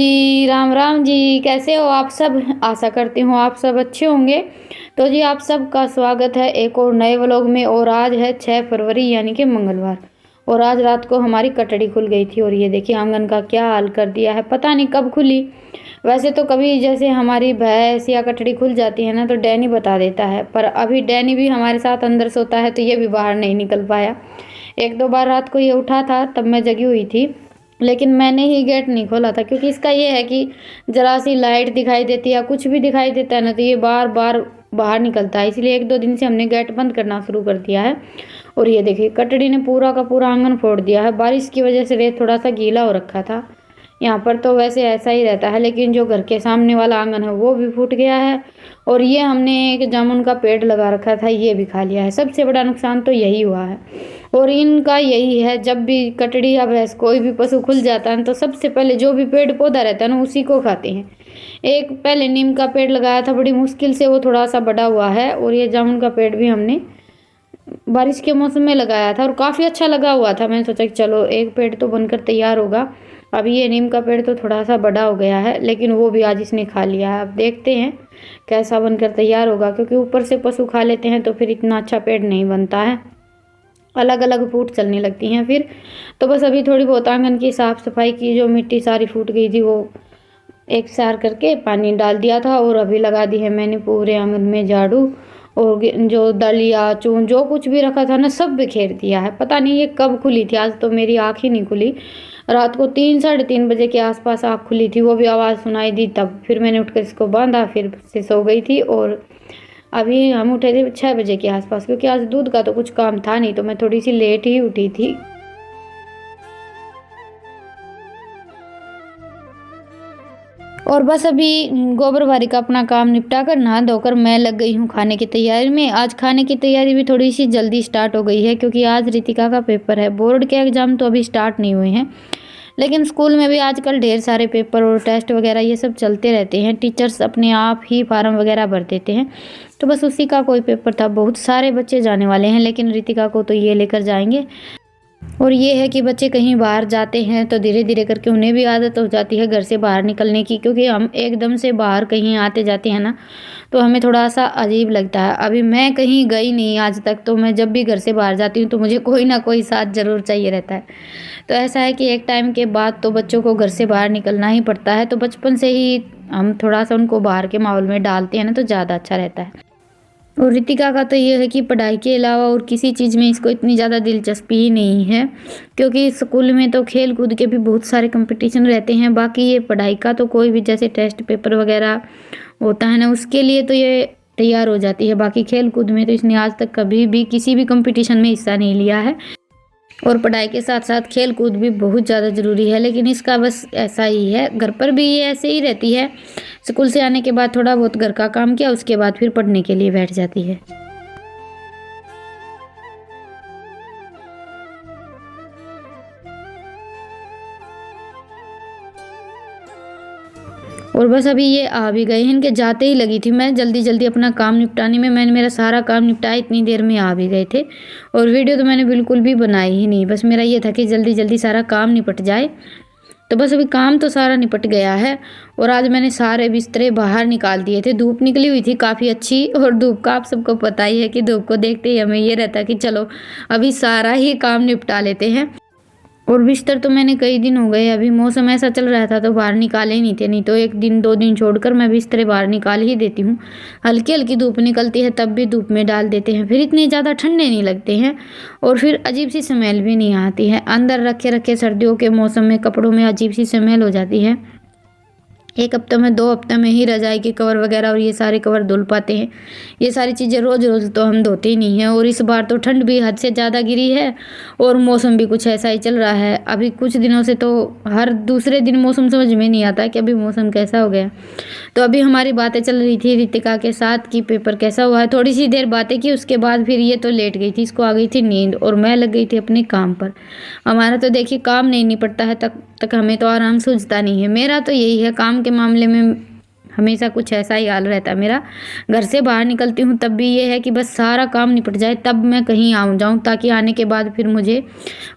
जी, राम राम जी। कैसे हो आप सब? आशा करती हूँ आप सब अच्छे होंगे। तो जी आप सबका स्वागत है एक और नए व्लॉग में। और आज है 6 फरवरी यानी कि मंगलवार। और आज रात को हमारी कटड़ी खुल गई थी और ये देखिए आंगन का क्या हाल कर दिया है। पता नहीं कब खुली। वैसे तो कभी जैसे हमारी भैंस या कटड़ी खुल जाती है ना तो डैनी बता देता है, पर अभी डैनी भी हमारे साथ अंदर सोता है तो ये भी बाहर नहीं निकल पाया। एक दो बार रात को ये उठा था तब मैं जगी हुई थी, लेकिन मैंने ही गेट नहीं खोला था, क्योंकि इसका ये है कि ज़रा सी लाइट दिखाई देती है या कुछ भी दिखाई देता है ना तो ये बार बार बाहर निकलता है। इसलिए एक दो दिन से हमने गेट बंद करना शुरू कर दिया है। और ये देखिए कटड़ी ने पूरा का पूरा आंगन फोड़ दिया है। बारिश की वजह से रेत थोड़ा सा गीला हो रखा था। यहाँ पर तो वैसे ऐसा ही रहता है, लेकिन जो घर के सामने वाला आंगन है वो भी फूट गया है। और ये हमने एक जामुन का पेड़ लगा रखा था, ये भी खा लिया है। सबसे बड़ा नुकसान तो यही हुआ है। और इनका यही है, जब भी कटड़ी या भैंस कोई भी पशु खुल जाता है तो सबसे पहले जो भी पेड़ पौधा रहता है ना उसी को खाते हैं। एक पहले नीम का पेड़ लगाया था, बड़ी मुश्किल से वो थोड़ा सा बड़ा हुआ है। और ये जामुन का पेड़ भी हमने बारिश के मौसम में लगाया था और काफ़ी अच्छा लगा हुआ था। मैंने सोचा कि चलो एक पेड़ तो बनकर तैयार होगा। अब ये नीम का पेड़ तो थोड़ा सा बड़ा हो गया है, लेकिन वो भी आज इसने खा लिया है। अब देखते हैं कैसा बनकर तैयार होगा, क्योंकि ऊपर से पशु खा लेते हैं तो फिर इतना अच्छा पेड़ नहीं बनता है, अलग अलग फूट चलने लगती हैं फिर। तो बस अभी थोड़ी बहुत आंगन की साफ़ सफाई की, जो मिट्टी सारी फूट गई थी वो एक सार करके पानी डाल दिया था। और अभी लगा दी है मैंने पूरे आंगन में झाड़ू। और जो दलिया चून जो कुछ भी रखा था ना सब बिखेर दिया है। पता नहीं ये कब खुली थी, आज तो मेरी आँख ही नहीं खुली। रात को 3 साढ़े 3 बजे के आसपास आँख खुली थी, वो भी आवाज़ सुनाई दी तब। फिर मैंने उठकर इसको बांधा, फिर से सो गई थी। और अभी हम उठे थे 6 बजे के आसपास, क्योंकि आज दूध का तो कुछ काम था नहीं तो मैं थोड़ी सी लेट ही उठी थी। और बस अभी गोबर बारी का अपना काम निपटा कर नहा धोकर मैं लग गई हूँ खाने की तैयारी में। आज खाने की तैयारी भी थोड़ी सी जल्दी स्टार्ट हो गई है, क्योंकि आज रितिका का पेपर है। बोर्ड के एग्ज़ाम तो अभी स्टार्ट नहीं हुए हैं, लेकिन स्कूल में भी आजकल ढेर सारे पेपर और टेस्ट वगैरह ये सब चलते रहते हैं। टीचर्स अपने आप ही फार्म वगैरह भर देते हैं। तो बस उसी का कोई पेपर था। बहुत सारे बच्चे जाने वाले हैं, लेकिन रितिका को तो ये लेकर जाएंगे। और ये है कि बच्चे कहीं बाहर जाते हैं तो धीरे धीरे करके उन्हें भी आदत हो जाती है घर से बाहर निकलने की, क्योंकि हम एकदम से बाहर कहीं आते जाते हैं ना तो हमें थोड़ा सा अजीब लगता है। अभी मैं कहीं गई नहीं आज तक, तो मैं जब भी घर से बाहर जाती हूँ तो मुझे कोई ना कोई साथ ज़रूर चाहिए रहता है। तो ऐसा है कि एक टाइम के बाद तो बच्चों को घर से बाहर निकलना ही पड़ता है। तो बचपन से ही हम थोड़ा सा उनको बाहर के माहौल में डालते हैं ना तो ज़्यादा अच्छा रहता है। और रितिका का तो ये है कि पढ़ाई के अलावा और किसी चीज़ में इसको इतनी ज़्यादा दिलचस्पी ही नहीं है, क्योंकि स्कूल में तो खेल कूद के भी बहुत सारे कंपटीशन रहते हैं। बाकी ये पढ़ाई का तो कोई भी जैसे टेस्ट पेपर वगैरह होता है ना उसके लिए तो ये तैयार हो जाती है। बाकी खेल कूद में तो इसने आज तक कभी भी किसी भी कंपटीशन में हिस्सा नहीं लिया है। और पढ़ाई के साथ साथ खेल कूद भी बहुत ज़्यादा ज़रूरी है, लेकिन इसका बस ऐसा ही है। घर पर भी ये ऐसे ही रहती है। स्कूल से आने के बाद थोड़ा बहुत घर का काम किया, उसके बाद फिर पढ़ने के लिए बैठ जाती है। और बस अभी ये आ भी गए हैं। इनके जाते ही लगी थी मैं जल्दी जल्दी अपना काम निपटाने में। मैंने मेरा सारा काम निपटाया, इतनी देर में आ भी गए थे। और वीडियो तो मैंने बिल्कुल भी बनाई ही नहीं, बस मेरा ये था कि जल्दी जल्दी सारा काम निपट जाए। तो बस अभी काम तो सारा निपट गया है। और आज मैंने सारे बिस्तरे बाहर निकाल दिए थे। धूप निकली हुई थी काफ़ी अच्छी, और धूप का आप सबको पता ही है कि धूप को देखते ही हमें ये रहता कि चलो अभी सारा ही काम निपटा लेते हैं। और बिस्तर तो मैंने कई दिन हो गए, अभी मौसम ऐसा चल रहा था तो बाहर निकाले ही नहीं थे। नहीं तो 1 दिन 2 दिन छोड़कर मैं बिस्तरे बाहर निकाल ही देती हूँ। हल्की हल्की धूप निकलती है तब भी धूप में डाल देते हैं, फिर इतने ज़्यादा ठंडे नहीं लगते हैं और फिर अजीब सी स्मेल भी नहीं आती है। अंदर रखे रखे सर्दियों के मौसम में कपड़ों में अजीब सी स्मेल हो जाती है। 1 हफ्ते में 2 हफ्ते में ही रजाई के कवर वगैरह और ये सारे कवर धुल पाते हैं। ये सारी चीज़ें रोज़ रोज़ तो हम धोते ही नहीं हैं। और इस बार तो ठंड भी हद से ज़्यादा गिरी है और मौसम भी कुछ ऐसा ही चल रहा है। अभी कुछ दिनों से तो हर दूसरे दिन मौसम समझ में नहीं आता कि अभी मौसम कैसा हो गया। तो अभी हमारी बातें चल रही थी रितिका के साथ कि पेपर कैसा हुआ है। थोड़ी सी देर बातें की, उसके बाद फिर ये तो लेट गई थी, इसको आ गई थी नींद और मैं लग गई थी अपने काम पर। हमारा तो देखिए काम नहीं निपटता है तक हमें तो आराम सूझता नहीं है। मेरा तो यही है, काम के मामले में हमेशा कुछ ऐसा ही हाल रहता है मेरा। घर से बाहर निकलती हूँ तब भी ये है कि बस सारा काम निपट जाए तब मैं कहीं आऊँ जाऊँ, ताकि आने के बाद फिर मुझे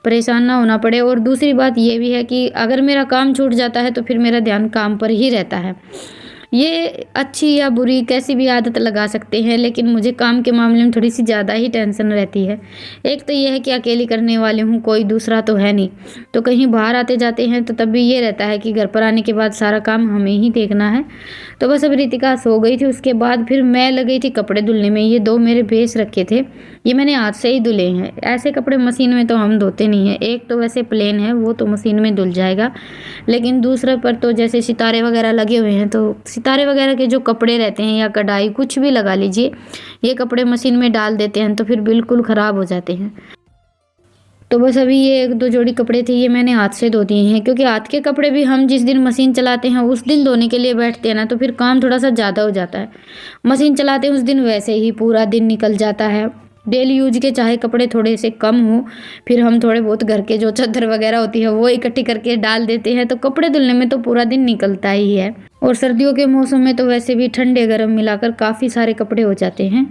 परेशान ना होना पड़े। और दूसरी बात ये भी है कि अगर मेरा काम छूट जाता है तो फिर मेरा ध्यान काम पर ही रहता है। ये अच्छी या बुरी कैसी भी आदत लगा सकते हैं, लेकिन मुझे काम के मामले में थोड़ी सी ज़्यादा ही टेंशन रहती है। एक तो ये है कि अकेली करने वाली हूँ, कोई दूसरा तो है नहीं, तो कहीं बाहर आते जाते हैं तो तब भी ये रहता है कि घर पर आने के बाद सारा काम हमें ही देखना है। तो बस अब रितिका सो गई थी, उसके बाद फिर मैं लग गई थी कपड़े धुलने में। ये 2 मेरे भेस रखे थे, ये मैंने हाथ से ही धुले हैं। ऐसे कपड़े मशीन में तो हम धोते नहीं हैं। एक तो वैसे प्लेन है, वो तो मशीन में धुल जाएगा, लेकिन दूसरे पर तो जैसे सितारे वगैरह लगे हुए हैं, तो सितारे वगैरह के जो कपड़े रहते हैं या कढ़ाई कुछ भी लगा लीजिए, ये कपड़े मशीन में डाल देते हैं तो फिर बिल्कुल ख़राब हो जाते हैं। तो बस अभी ये 1-2 जोड़ी कपड़े थे, ये मैंने हाथ से धो दिए हैं, क्योंकि हाथ के कपड़े भी हम जिस दिन मशीन चलाते हैं उस दिन धोने के लिए बैठते हैं ना, तो फिर काम थोड़ा सा ज़्यादा हो जाता है। मशीन चलाते हैं उस दिन वैसे ही पूरा दिन निकल जाता है। डेली यूज के चाहे कपड़े थोड़े से कम हो, फिर हम थोड़े बहुत घर के जो चादर वगैरह होती है वो इकट्ठी करके डाल देते हैं, तो कपड़े धुलने में तो पूरा दिन निकलता ही है। और सर्दियों के मौसम में तो वैसे भी ठंडे गर्म मिलाकर काफ़ी सारे कपड़े हो जाते हैं।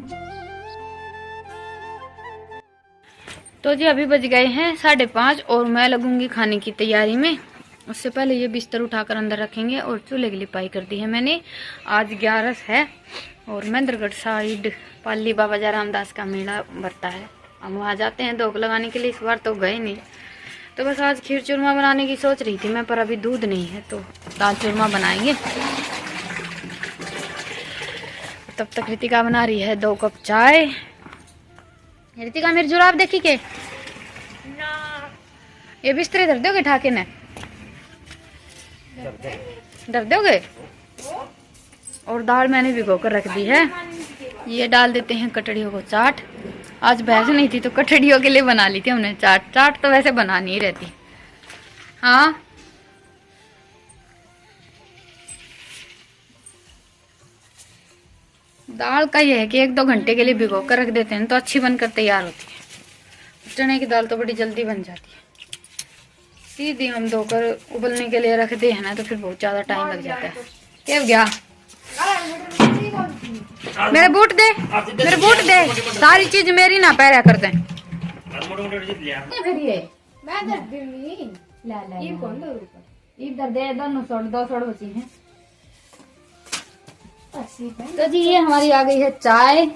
तो जी अभी बज गए हैं 5:30 और मैं लगूंगी खाने की तैयारी में। उससे पहले ये बिस्तर उठाकर अंदर रखेंगे और चूल्हे की लिपाई कर दी है मैंने। आज 11 है और महेंद्रगढ़ साइड पाली बाबा जा रामदास का मेला भरता है। हम वहाँ जाते हैं धोख लगाने के लिए, इस बार तो गए नहीं। तो बस आज खीर चूरमा बनाने की सोच रही थी मैं, पर अभी दूध नहीं है तो दाल चूरमा बनाएंगे। तब तक रितिका बना रही है 2 कप चाय। रितिका मेरी जुराब देखी के ना, ये बिस्तर धर दोगे ठाके ने, धर दोगे। और दाल मैंने भिगो कर रख दी है, ये डाल देते हैं कटड़ियों को चाट। आज भैंस नहीं थी तो कटड़ियों के लिए बना ली थी हमने चाट। चाट तो वैसे बनानी ही रहती। हाँ दाल का ये है कि 1-2 घंटे के लिए भिगो कर रख देते हैं तो अच्छी बनकर तैयार होती है। चने की दाल तो बड़ी जल्दी बन जाती है। सीधी हम धोकर उबलने के लिए रखते हैं ना तो फिर बहुत ज़्यादा टाइम लग जाता है। क्या गया मेरे बूट दे, मेरे बूट दे, सारी चीज मेरी ना पैरा कर दे। इधर दे, दोनों सोड़ 2 सोड़ बची हैं। तो जी ये हमारी आ गई है चाय।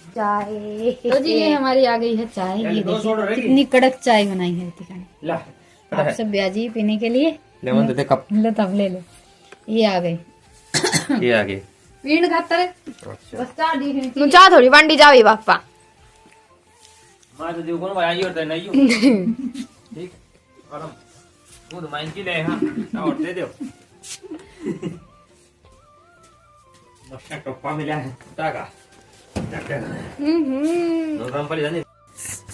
तो जी ये हमारी आ गई है चाय। ये देखिए कितनी कड़क चाय बनाई है रितिका ने। आप सब ब्याजी पीने के लिए लो, तब ले लो। ये आ गई, ये आ गई पीण खातर बस चाह दी। तू चाह थोड़ी वंडी जावी बापा। मां तो देखो ना भाई और नहीं ठीक और हम दूध मांग के ले। हां और दे दो नक्शा टप्पा मिला है टाका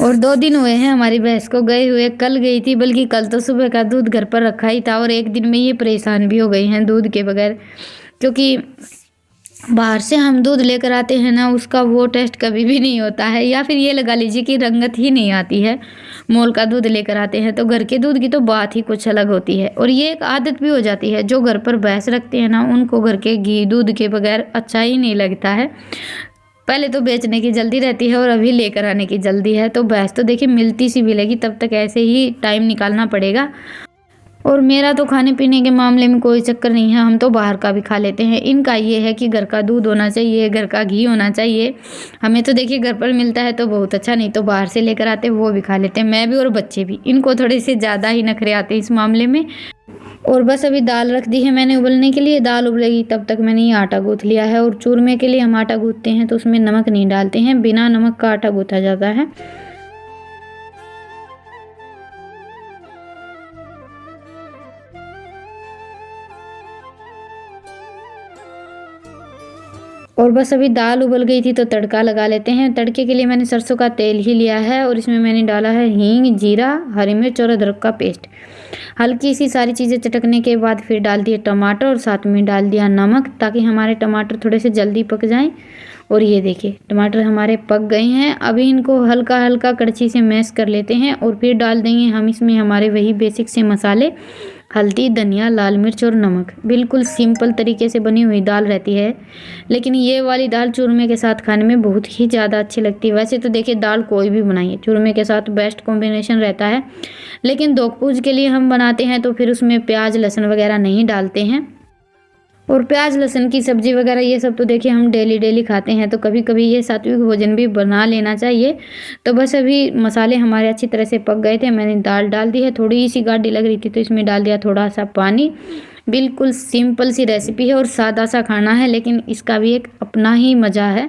और 2 दिन हुए हैं हमारी भैंस को गए हुए। कल गई थी, बल्कि कल तो सुबह का दूध घर पर रखा ही था और 1 दिन में ये परेशान भी हो गई हैं दूध के बगैर, क्योंकि बाहर से हम दूध लेकर आते हैं ना, उसका वो टेस्ट कभी भी नहीं होता है, या फिर ये लगा लीजिए कि रंगत ही नहीं आती है। मोल का दूध लेकर आते हैं तो घर के दूध की तो बात ही कुछ अलग होती है। और ये एक आदत भी हो जाती है, जो घर पर भैंस रखते हैं ना उनको घर के घी दूध के बगैर अच्छा ही नहीं लगता है। पहले तो बेचने की जल्दी रहती है और अभी लेकर आने की जल्दी है। तो भैंस तो देखिए मिलती सी मिलेगी, तब तक ऐसे ही टाइम निकालना पड़ेगा। और मेरा तो खाने पीने के मामले में कोई चक्कर नहीं है, हम तो बाहर का भी खा लेते हैं। इनका ये है कि घर का दूध होना चाहिए, घर का घी होना चाहिए। हमें तो देखिए घर पर मिलता है तो बहुत अच्छा, नहीं तो बाहर से लेकर आते वो भी खा लेते हैं, मैं भी और बच्चे भी। इनको थोड़े से ज़्यादा ही नखरे आते हैं इस मामले में। और बस अभी दाल रख दी है मैंने उबलने के लिए। दाल उबलेगी तब तक मैंने ये आटा गूँथ लिया है। और चूरमे के लिए हम आटा गूँथते हैं तो उसमें नमक नहीं डालते हैं, बिना नमक का आटा गूँथा जाता है। और बस अभी दाल उबल गई थी तो तड़का लगा लेते हैं। तड़के के लिए मैंने सरसों का तेल ही लिया है और इसमें मैंने डाला है हींग, जीरा, हरी मिर्च और अदरक का पेस्ट। हल्की सी सारी चीज़ें चटकने के बाद फिर डाल दिए टमाटर और साथ में डाल दिया नमक, ताकि हमारे टमाटर थोड़े से जल्दी पक जाएं। और ये देखिए टमाटर हमारे पक गए हैं। अभी इनको हल्का हल्का कड़छी से मैश कर लेते हैं और फिर डाल देंगे हम इसमें हमारे वही बेसिक से मसाले, हल्दी, धनिया, लाल मिर्च और नमक। बिल्कुल सिंपल तरीके से बनी हुई दाल रहती है, लेकिन ये वाली दाल चूरमे के साथ खाने में बहुत ही ज़्यादा अच्छी लगती है। वैसे तो देखिए दाल कोई भी बनाइए, चूरमे के साथ बेस्ट कॉम्बिनेशन रहता है, लेकिन दोग पूज के लिए हम बनाते हैं तो फिर उसमें प्याज लहसुन वगैरह नहीं डालते हैं। और प्याज लहसुन की सब्ज़ी वगैरह ये सब तो देखिए हम डेली खाते हैं, तो कभी कभी ये सात्विक भोजन भी बना लेना चाहिए। तो बस अभी मसाले हमारे अच्छी तरह से पक गए थे, मैंने दाल डाल दी है, थोड़ी सी गाढ़ी लग रही थी तो इसमें डाल दिया थोड़ा सा पानी। बिल्कुल सिंपल सी रेसिपी है और सादा सा खाना है, लेकिन इसका भी एक अपना ही मज़ा है।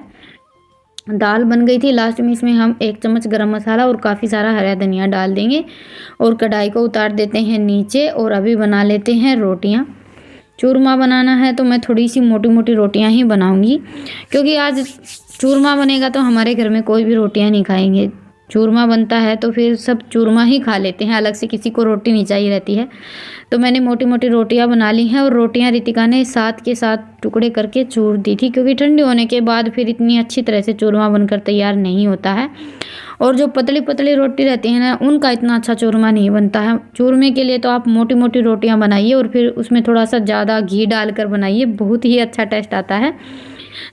दाल बन गई थी, लास्ट में इसमें हम 1 चम्मच गरम मसाला और काफ़ी सारा हरा धनिया डाल देंगे और कढ़ाई को उतार देते हैं नीचे। और अभी बना लेते हैं रोटियाँ। चूरमा बनाना है तो मैं थोड़ी सी मोटी मोटी रोटियां ही बनाऊंगी, क्योंकि आज चूरमा बनेगा तो हमारे घर में कोई भी रोटियां नहीं खाएंगे। चूरमा बनता है तो फिर सब चूरमा ही खा लेते हैं, अलग से किसी को रोटी नहीं चाहिए रहती है। तो मैंने मोटी मोटी रोटियां बना ली हैं और रोटियां रितिका ने साथ के साथ टुकड़े करके चूर दी थी, क्योंकि ठंडी होने के बाद फिर इतनी अच्छी तरह से चूरमा बनकर तैयार नहीं होता है। और जो पतली पतली रोटी रहती है ना, उनका इतना अच्छा चूरमा नहीं बनता है। चूरमे के लिए तो आप मोटी मोटी रोटियां बनाइए और फिर उसमें थोड़ा सा ज़्यादा घी डालकर बनाइए, बहुत ही अच्छा टेस्ट आता है।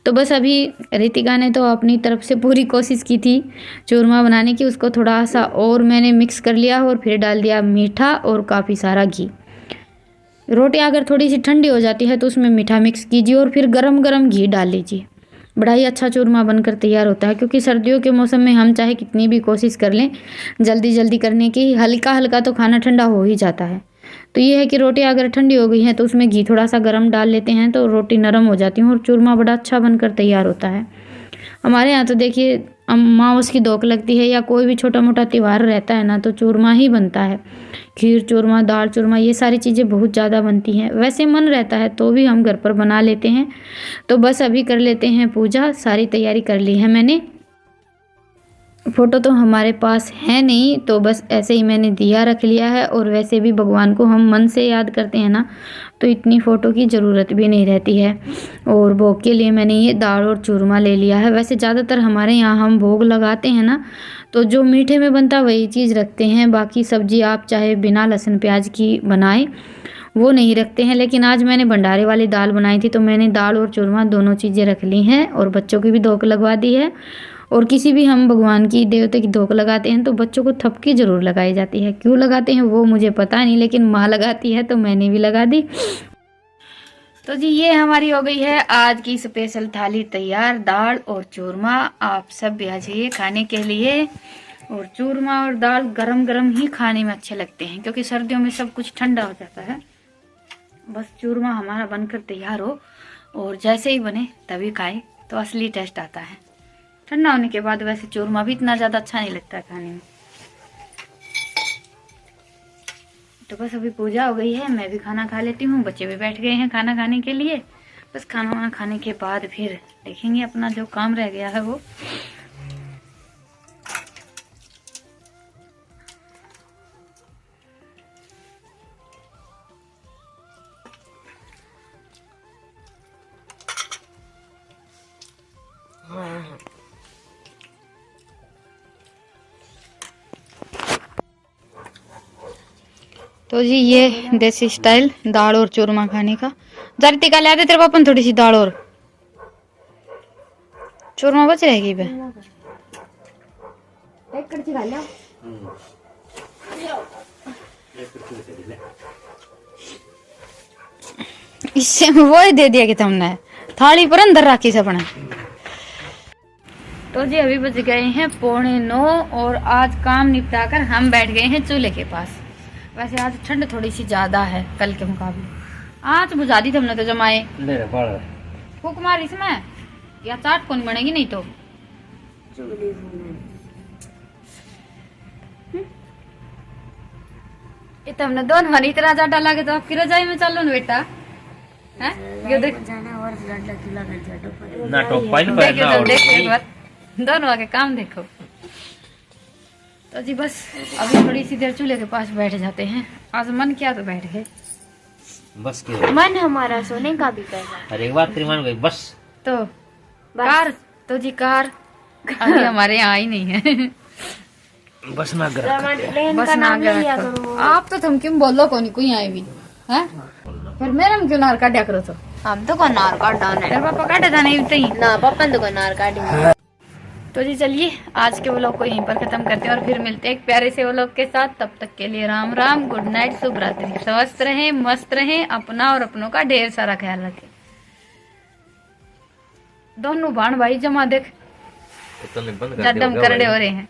तो बस अभी रितिका ने तो अपनी तरफ से पूरी कोशिश की थी चूरमा बनाने की, उसको थोड़ा सा और मैंने मिक्स कर लिया और फिर डाल दिया मीठा और काफ़ी सारा घी। रोटी अगर थोड़ी सी ठंडी हो जाती है तो उसमें मीठा मिक्स कीजिए और फिर गरम गरम घी डाल लीजिए, बड़ा ही अच्छा चूरमा बनकर तैयार होता है। क्योंकि सर्दियों के मौसम में हम चाहे कितनी भी कोशिश कर लें जल्दी जल्दी करने की, हल्का हल्का तो खाना ठंडा हो ही जाता है। तो ये है कि रोटी अगर ठंडी हो गई है तो उसमें घी थोड़ा सा गर्म डाल लेते हैं तो रोटी नरम हो जाती है और चूरमा बड़ा अच्छा बनकर तैयार होता है। हमारे यहाँ तो देखिए अमावस की दोक लगती है या कोई भी छोटा मोटा त्यौहार रहता है ना, तो चूरमा ही बनता है। खीर चूरमा, दाल चूरमा, ये सारी चीज़ें बहुत ज़्यादा बनती हैं। वैसे मन रहता है तो भी हम घर पर बना लेते हैं। तो बस अभी कर लेते हैं पूजा, सारी तैयारी कर ली है मैंने। फ़ोटो तो हमारे पास है नहीं, तो बस ऐसे ही मैंने दिया रख लिया है। और वैसे भी भगवान को हम मन से याद करते हैं ना, तो इतनी फ़ोटो की ज़रूरत भी नहीं रहती है। और भोग के लिए मैंने ये दाल और चूरमा ले लिया है। वैसे ज़्यादातर हमारे यहाँ हम भोग लगाते हैं ना, तो जो मीठे में बनता वही चीज़ रखते हैं। बाकी सब्ज़ी आप चाहे बिना लहसुन प्याज की बनाएं, वो नहीं रखते हैं। लेकिन आज मैंने भंडारे वाली दाल बनाई थी तो मैंने दाल और चूरमा दोनों चीज़ें रख ली हैं और बच्चों की भी धोक लगवा दी है। और किसी भी हम भगवान की देवता की धोक लगाते हैं तो बच्चों को थपकी ज़रूर लगाई जाती है। क्यों लगाते हैं वो मुझे पता नहीं, लेकिन माँ लगाती है तो मैंने भी लगा दी। तो जी ये हमारी हो गई है आज की स्पेशल थाली तैयार, दाल और चूरमा। आप सब भी आ जाइए खाने के लिए। और चूरमा और दाल गरम गरम ही खाने में अच्छे लगते हैं, क्योंकि सर्दियों में सब कुछ ठंडा हो जाता है। बस चूरमा हमारा बनकर तैयार हो और जैसे ही बने तभी खाए तो असली टेस्ट आता है। ठंडा होने के बाद वैसे चूरमा भी इतना ज़्यादा अच्छा नहीं लगता है खाने में। तो बस अभी पूजा हो गई है, मैं भी खाना खा लेती हूँ, बच्चे भी बैठ गए हैं खाना खाने के लिए। बस खाना वाना खाने के बाद फिर देखेंगे अपना जो काम रह गया है वो। तो जी ये देसी स्टाइल दाल और चूरमा खाने का। जरती का ले आते तेरे पापा थोड़ी सी दाल और चूरमा बच रहेगी बे। इससे वो ही दे दिया कि तुमने थाली पर अंदर राखी सपना। तो जी अभी बज गए हैं 8:45 और आज काम निपटाकर हम बैठ गए हैं चूल्हे के पास। वैसे आज ठंड थोड़ी सी ज्यादा है कल के मुकाबले। आज बुझा दी तुमने तो जमाए फूक मार इसमें, या चाट कौन बनेगी नहीं तो। ये तुमने दोनों हनी तरह जा डाला के तो आपकी रजाई में चलो ना बेटा है। ये देख ना टोपाइन पर ना और एक बार दोनों आके काम देखो। तो जी बस अभी थोड़ी सी देर चूल्हे के पास बैठ जाते हैं। आज मन किया तो बैठ गए। बस के मन हमारा सोने का भी कर रहा अरे एक बात तेरी मान गई बस। तो कार तो जी कार अभी हमारे यहाँ ही नहीं है। बस ना ग्रह है। बस ना आप तो तुम क्यों बोलो कौन कोई आए भी। हैं? फिर मेरे में क्यों नार काटा करो तो? हम तो को नार काट डाउन है तेरे पापा काटे था नहीं उतनी। ना पापा तो को नार काटेंगे। तो जी चलिए आज के व्लॉग को यहीं पर खत्म करते हैं और फिर मिलते हैं एक प्यारे से व्लॉग के साथ। तब तक के लिए राम राम, गुड नाइट, शुभ रात्रि। स्वस्थ रहें, मस्त रहें, अपना और अपनों का ढेर सारा ख्याल रखें। दोनों भाण भाई जमा देख तो बंद कर ज्यादा करड़े हो रहे हैं।